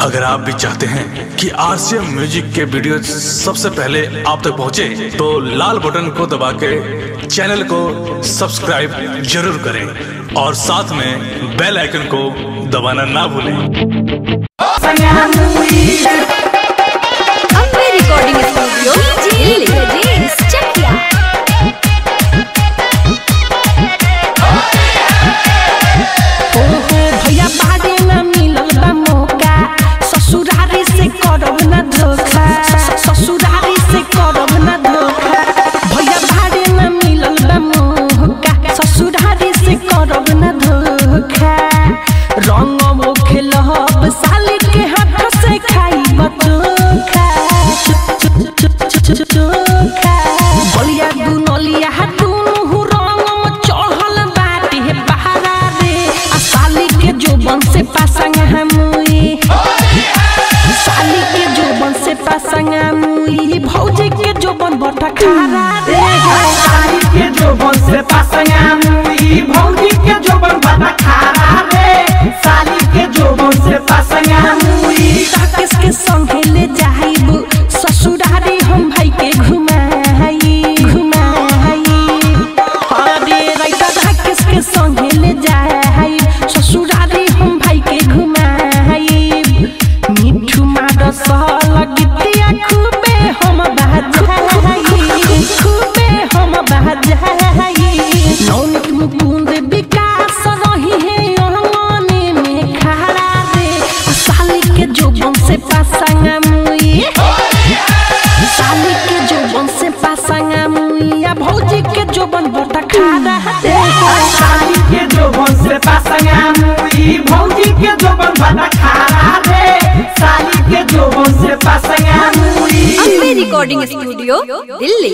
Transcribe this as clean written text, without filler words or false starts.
अगर आप भी चाहते हैं कि RCM म्यूजिक के वीडियो सबसे पहले आप तक पहुंचे, तो लाल बटन को दबा के चैनल को सब्सक्राइब जरूर करें और साथ में बेल आइकन को दबाना ना भूलें। रिकॉर्डिंग स्टूडियो भैया बाड़े न मिलल बा मौका, ससुरारी से करब न धोखा, ससुरारी से करब न धोखा। भैया बाड़े न मिलल बा मौका, ससुरारी से करब न धोखा। रंग वो खेलब साली के हाथ से खाइब धोखा, बलिया दुनलिया दुनू रंग में चढ़ल बाटे बहारा रे। साली के जोबन से पासंग मुई, साली के जोबन से पासंग मुई, भौजी के जोबन बटा खारा रे। साली के जोबन से पासंग मुई, भौजी के जोबन बटा खारा रे। साली के जोबन से पासंग मुई, राकेश के संगे ले जाइबू ससुरारी हम भाई के घुमाई घुमाई। अरे राइता राकेश के संगे ले जाई ससुरारी हम भाई के घुमाई। मिठू मार सहल गीतिया खूबे हम बजाई, खूबे हम बजाई। नौनिक मुकुंद विकास रही है अंगने में खड़ा रे। साली के जोबन से पासंग मुई, साली के जोबन से पासंग मुई, भौजी के जोबन बटा खारा रे। साली के जोबन से पासंग मुई, भौजी के जोबन बटा खारा रे। साली के जोबन से पासंग मुई। Recording studio Delhi.